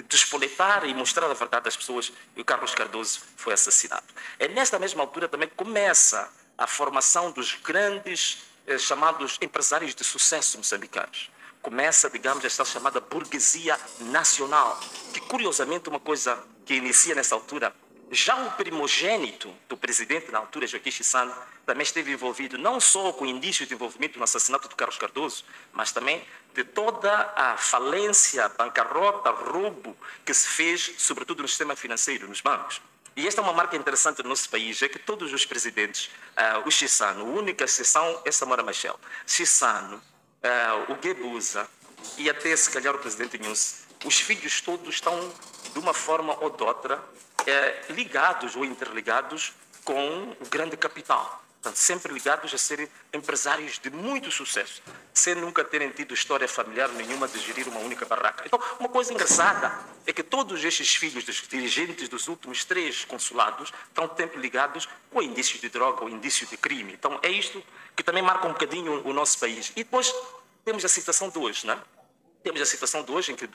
de despoletar e mostrar a verdade às pessoas, e o Carlos Cardoso foi assassinado. É nesta mesma altura também que começa a formação dos grandes chamados empresários de sucesso moçambicanos. Começa, digamos, esta chamada burguesia nacional, que curiosamente uma coisa que inicia nessa altura, já o primogênito do presidente na altura, Joaquim Chissano, também esteve envolvido não só com indícios de envolvimento no assassinato de Carlos Cardoso, mas também de toda a falência, bancarrota, roubo que se fez, sobretudo no sistema financeiro, nos bancos. E esta é uma marca interessante do nosso país, é que todos os presidentes, o Chissano, a única exceção é Samora Machel, Chissano, o Guebuza e até se calhar o presidente Inhosse, os filhos todos estão de uma forma ou de outra ligados ou interligados com o grande capital. Portanto, sempre ligados a serem empresários de muito sucesso, sem nunca terem tido história familiar nenhuma de gerir uma única barraca. Então, uma coisa engraçada é que todos estes filhos dos dirigentes dos últimos 3 consulados estão sempre ligados com indícios de droga ou indícios de crime. Então, é isto que também marca um bocadinho o nosso país. E depois temos a situação de hoje, não é? Temos a situação de hoje em que,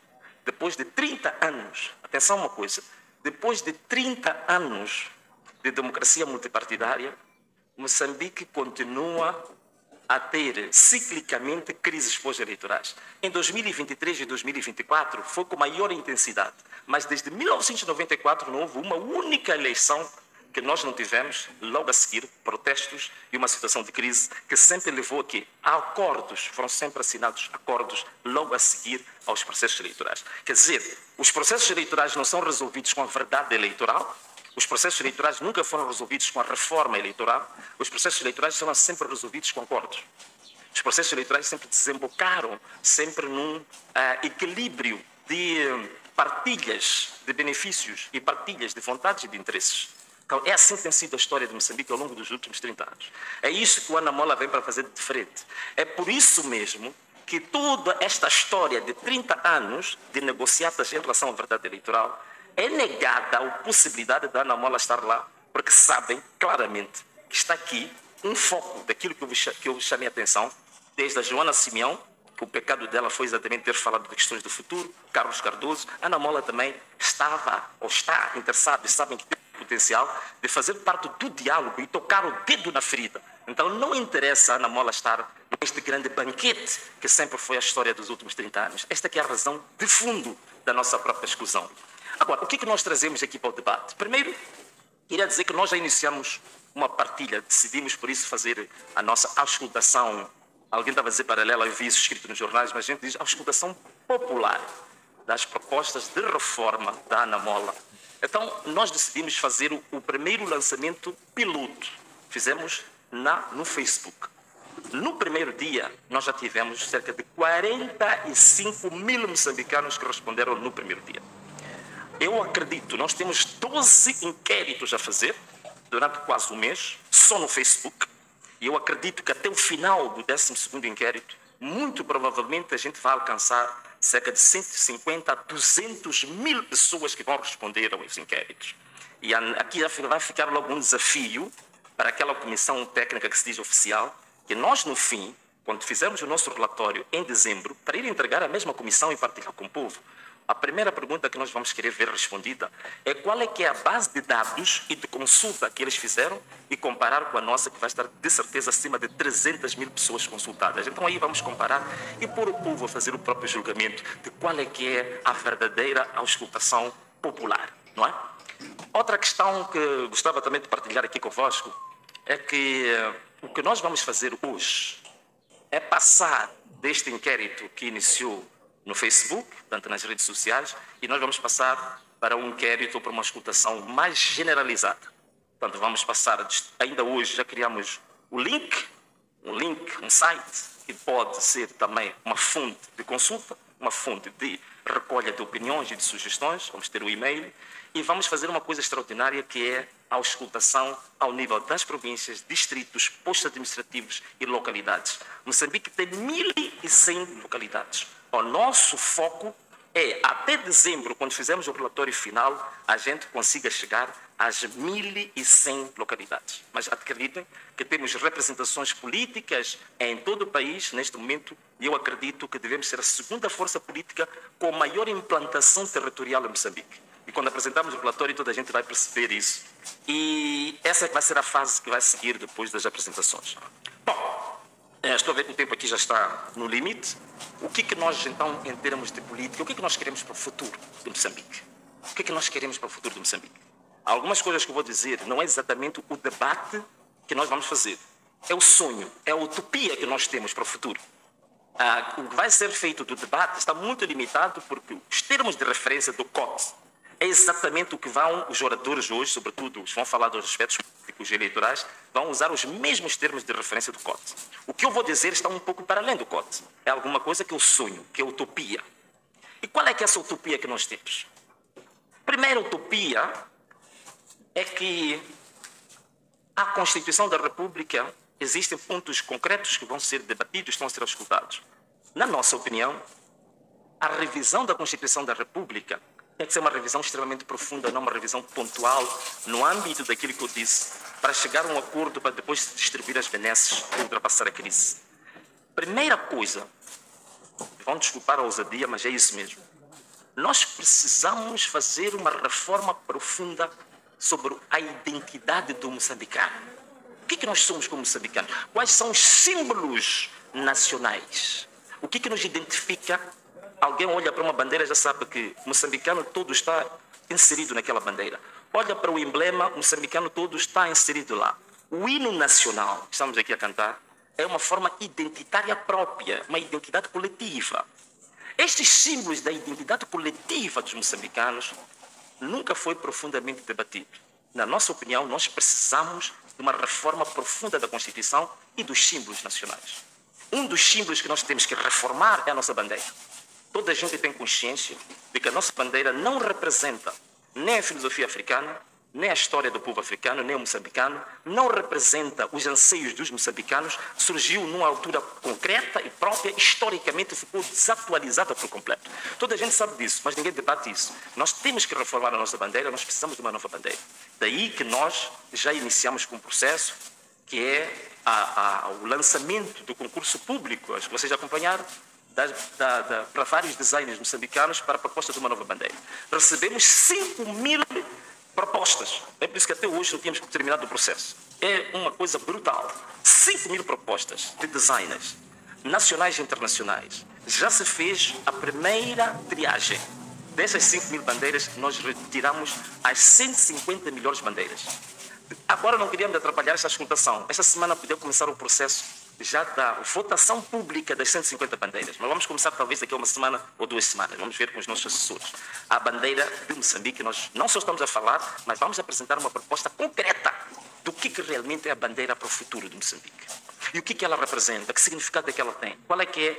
depois de 30 anos, atenção uma coisa, depois de 30 anos de democracia multipartidária, Moçambique continua a ter ciclicamente crises pós-eleitorais. Em 2023 e 2024 foi com maior intensidade, mas desde 1994 não houve uma única eleição que nós não tivemos, logo a seguir, protestos e uma situação de crise que sempre levou aqui a acordos, foram sempre assinados acordos logo a seguir aos processos eleitorais. Quer dizer, os processos eleitorais não são resolvidos com a verdade eleitoral, os processos eleitorais nunca foram resolvidos com a reforma eleitoral, os processos eleitorais são sempre resolvidos com acordos. Os processos eleitorais sempre desembocaram, sempre num equilíbrio de partilhas de benefícios e partilhas de vontades e de interesses. Então, é assim que tem sido a história de Moçambique ao longo dos últimos 30 anos. É isso que o Ana Mola vem para fazer de diferente. É por isso mesmo que toda esta história de 30 anos de negociatas em relação à verdade eleitoral é negada a possibilidade da Ana Mola estar lá, porque sabem claramente que está aqui um foco daquilo que eu chamei a atenção, desde a Joana Simeão, que o pecado dela foi exatamente ter falado de questões do futuro, Carlos Cardoso, Ana Mola também estava ou está interessada e sabem que tem potencial de fazer parte do diálogo e tocar o dedo na ferida. Então não interessa a Ana Mola estar neste grande banquete que sempre foi a história dos últimos 30 anos. Esta que é a razão de fundo da nossa própria exclusão. Agora, o que é que nós trazemos aqui para o debate? Primeiro, queria dizer que nós já iniciamos uma partilha, decidimos por isso fazer a nossa auscultação, alguém estava a dizer paralela, eu vi isso escrito nos jornais, mas a gente diz auscultação popular das propostas de reforma da Ana Mola. Então, nós decidimos fazer o primeiro lançamento piloto. Fizemos no Facebook. No primeiro dia, nós já tivemos cerca de 45 mil moçambicanos que responderam no primeiro dia. Eu acredito, nós temos 12 inquéritos a fazer durante quase um mês, só no Facebook. E eu acredito que até o final do 12º inquérito, muito provavelmente a gente vai alcançar cerca de 150 a 200 mil pessoas que vão responder aos inquéritos. E aqui vai ficar logo um desafio para aquela comissão técnica que se diz oficial, que nós, no fim, quando fizermos o nosso relatório em dezembro, para ir entregar à mesma comissão e partilhar com o povo, a primeira pergunta que nós vamos querer ver respondida é qual é que é a base de dados e de consulta que eles fizeram e comparar com a nossa, que vai estar de certeza acima de 300 mil pessoas consultadas. Então aí vamos comparar e pôr o povo a fazer o próprio julgamento de qual é que é a verdadeira auscultação popular, não é? Outra questão que gostava também de partilhar aqui convosco é que o que nós vamos fazer hoje é passar deste inquérito que iniciou no Facebook, tanto nas redes sociais, e nós vamos passar para um inquérito ou para uma escutação mais generalizada. Portanto, vamos passar, ainda hoje já criamos o link, um site, que pode ser também uma fonte de consulta, uma fonte de recolha de opiniões e de sugestões, vamos ter o e-mail, e vamos fazer uma coisa extraordinária que é a auscultação ao nível das províncias, distritos, postos administrativos e localidades. Moçambique tem 1.100 localidades. O nosso foco até dezembro, quando fizermos o relatório final, a gente consiga chegar às 1.100 localidades. Mas acreditem que temos representações políticas em todo o país neste momento e eu acredito que devemos ser a segunda força política com maior implantação territorial em Moçambique. E quando apresentarmos o relatório, toda a gente vai perceber isso. E essa vai ser a fase que vai seguir depois das apresentações. Bom, estou a ver que o tempo aqui já está no limite. O que é que nós, então, em termos de política, o que é que nós queremos para o futuro de Moçambique? O que é que nós queremos para o futuro de Moçambique? Algumas coisas que eu vou dizer não é exatamente o debate que nós vamos fazer. É o sonho, é a utopia que nós temos para o futuro. O que vai ser feito do debate está muito limitado porque os termos de referência do COT é exatamente o que os oradores hoje, sobretudo os que vão falar dos aspectos políticos e eleitorais, vão usar os mesmos termos de referência do COT. O que eu vou dizer está um pouco para além do COT. É alguma coisa que é o sonho, que é a utopia. E qual é que é essa utopia que nós temos? Primeira utopia é que a Constituição da República existem pontos concretos que vão ser debatidos, estão a ser escutados. Na nossa opinião, a revisão da Constituição da República tem que ser uma revisão extremamente profunda, não uma revisão pontual, no âmbito daquilo que eu disse, para chegar a um acordo para depois distribuir as benesses e ultrapassar a crise. Primeira coisa, vão desculpar a ousadia, mas é isso mesmo. Nós precisamos fazer uma reforma profunda sobre a identidade do moçambicano. O que nós somos como moçambicanos? Quais são os símbolos nacionais? O que nos identifica? Alguém olha para uma bandeira e já sabe que o moçambicano todo está inserido naquela bandeira. Olha para o emblema, o moçambicano todo está inserido lá. O hino nacional, que estamos aqui a cantar, é uma forma identitária própria, uma identidade coletiva. Estes símbolos da identidade coletiva dos moçambicanos nunca foi profundamente debatido. Na nossa opinião, nós precisamos de uma reforma profunda da Constituição e dos símbolos nacionais. Um dos símbolos que nós temos que reformar é a nossa bandeira. Toda a gente tem consciência de que a nossa bandeira não representa nem a filosofia africana, nem a história do povo africano, nem o moçambicano, não representa os anseios dos moçambicanos, surgiu numa altura concreta e própria, historicamente ficou desatualizada por completo. Toda a gente sabe disso, mas ninguém debate isso. Nós temos que reformar a nossa bandeira, nós precisamos de uma nova bandeira. Daí que nós já iniciamos com um processo que é o lançamento do concurso público, acho que vocês já acompanharam, para vários designers moçambicanos para a proposta de uma nova bandeira. Recebemos 5.000 propostas. É por isso que até hoje não tínhamos terminado o processo. É uma coisa brutal. 5.000 propostas de designers, nacionais e internacionais. Já se fez a primeira triagem. Dessas 5.000 bandeiras, nós retiramos as 150 melhores bandeiras. Agora não queríamos atrapalhar essa escutação. Esta semana podia começar o processo já da votação pública das 150 bandeiras. Mas vamos começar talvez daqui a uma semana ou 2 semanas. Vamos ver com os nossos assessores. A bandeira de Moçambique, nós não só estamos a falar, mas vamos apresentar uma proposta concreta do que realmente é a bandeira para o futuro de Moçambique. E o que ela representa, que significado é que ela tem, qual é que é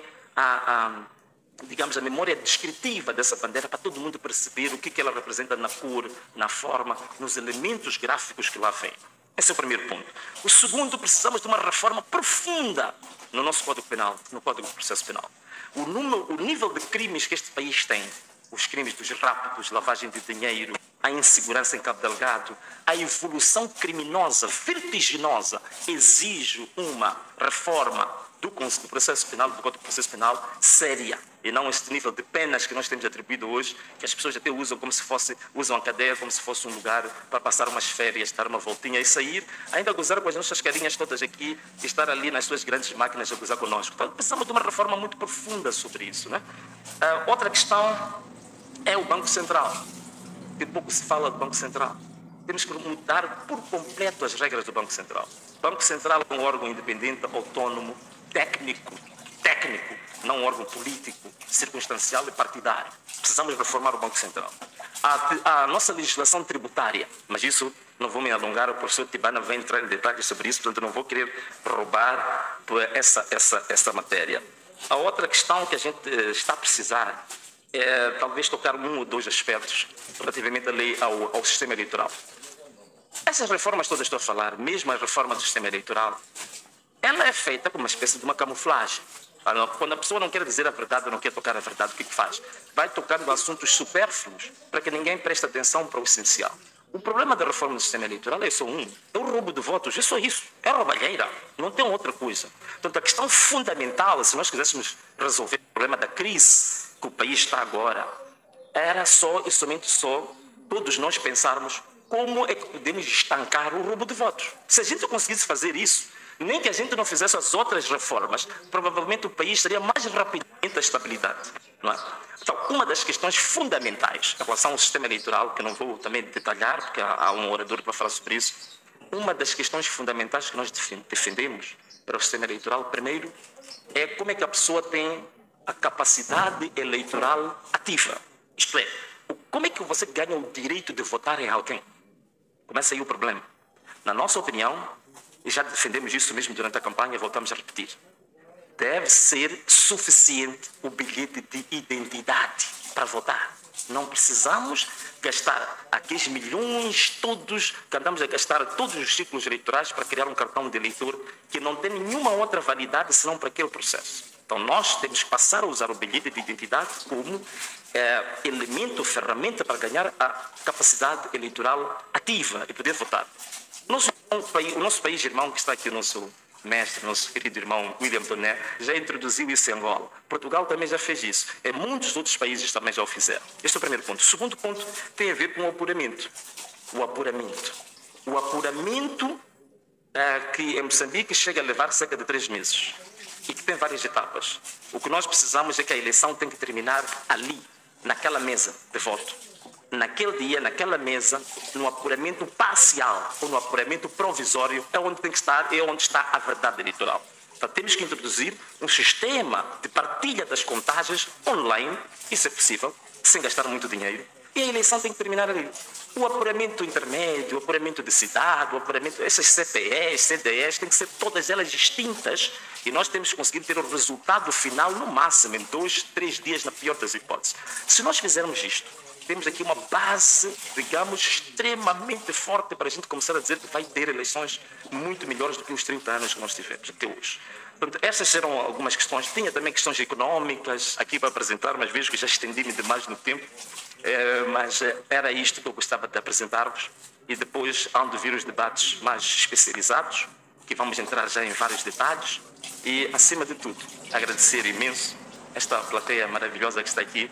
digamos, a memória descritiva dessa bandeira para todo mundo perceber o que ela representa na cor, na forma, nos elementos gráficos que lá vêm. Esse é o primeiro ponto. O segundo, precisamos de uma reforma profunda no nosso Código Penal, no Código de Processo Penal. O nível de crimes que este país tem, os crimes dos raptos, lavagem de dinheiro, a insegurança em Cabo Delgado, a evolução criminosa, vertiginosa, exige uma reforma do processo penal, do Código de Processo Penal, séria, e não este nível de penas que nós temos atribuído hoje, que as pessoas até usam como se fosse, usam a cadeia como se fosse um lugar para passar umas férias, dar uma voltinha e sair, ainda gozar com as nossas carinhas todas aqui e estar ali nas suas grandes máquinas a gozar conosco. Então, precisamos de uma reforma muito profunda sobre isso, né? Outra questão é o Banco Central. De pouco se fala do Banco Central. Temos que mudar por completo as regras do Banco Central. O Banco Central é um órgão independente, autônomo, técnico, não um órgão político, circunstancial e partidário. Precisamos reformar o Banco Central. A nossa legislação tributária, mas isso não vou me alongar, o professor Tibana vai entrar em detalhes sobre isso, portanto não vou querer roubar essa matéria. A outra questão que a gente está a precisar é talvez tocar um ou dois aspectos relativamente à lei, ao sistema eleitoral. Essas reformas todas que estou a falar, mesmo a reforma do sistema eleitoral, ela é feita como uma espécie de uma camuflagem. Quando a pessoa não quer dizer a verdade, não quer tocar a verdade, o que faz? Vai tocando assuntos supérfluos para que ninguém preste atenção para o essencial. O problema da reforma do sistema eleitoral é só um. É o roubo de votos, é só isso. É roubalheira, não tem outra coisa. Portanto, a questão fundamental, se nós quiséssemos resolver o problema da crise que o país está agora, era só e somente só todos nós pensarmos como é que podemos estancar o roubo de votos. Se a gente conseguisse fazer isso, nem que a gente não fizesse as outras reformas, provavelmente o país teria mais rapidamente a estabilidade. Não é? Então, uma das questões fundamentais em relação ao sistema eleitoral, que eu não vou também detalhar, porque há um orador que vai falar sobre isso, uma das questões fundamentais que nós defendemos para o sistema eleitoral, primeiro, é como é que a pessoa tem a capacidade eleitoral ativa. Isto é, como é que você ganha o direito de votar em alguém? Começa aí o problema. Na nossa opinião, e já defendemos isso mesmo durante a campanha, voltamos a repetir, deve ser suficiente o bilhete de identidade para votar. Não precisamos gastar aqueles milhões todos que andamos a gastar todos os ciclos eleitorais para criar um cartão de eleitor que não tem nenhuma outra validade senão para aquele processo. Então nós temos que passar a usar o bilhete de identidade como elemento, ferramenta para ganhar a capacidade eleitoral ativa e poder votar. O nosso país irmão, que está aqui, o nosso mestre, nosso querido irmão William Toné, já introduziu isso em Angola. Portugal também já fez isso. E muitos outros países também já o fizeram. Este é o primeiro ponto. O segundo ponto tem a ver com o apuramento. O apuramento que em Moçambique chega a levar cerca de 3 meses e que tem várias etapas. O que nós precisamos é que a eleição tem que terminar ali, naquela mesa de voto. Naquele dia, naquela mesa, no apuramento parcial ou no apuramento provisório, é onde tem que estar, é onde está a verdade eleitoral. Então, temos que introduzir um sistema de partilha das contagens online, isso é possível, sem gastar muito dinheiro, e a eleição tem que terminar ali. O apuramento intermédio, o apuramento de cidade, o apuramento, essas CPEs, CDEs, têm que ser todas elas distintas e nós temos que conseguir ter o resultado final no máximo em 2, 3 dias, na pior das hipóteses. Se nós fizermos isto, temos aqui uma base, digamos, extremamente forte para a gente começar a dizer que vai ter eleições muito melhores do que os 30 anos que nós tivemos até hoje. Portanto, essas eram algumas questões. Tinha também questões económicas aqui para apresentar, mas vejo que já estendi-me demais no tempo. Mas era isto que eu gostava de apresentar-vos. E depois hão de vir os debates mais especializados, que vamos entrar já em vários detalhes. E, acima de tudo, agradecer imenso esta plateia maravilhosa que está aqui.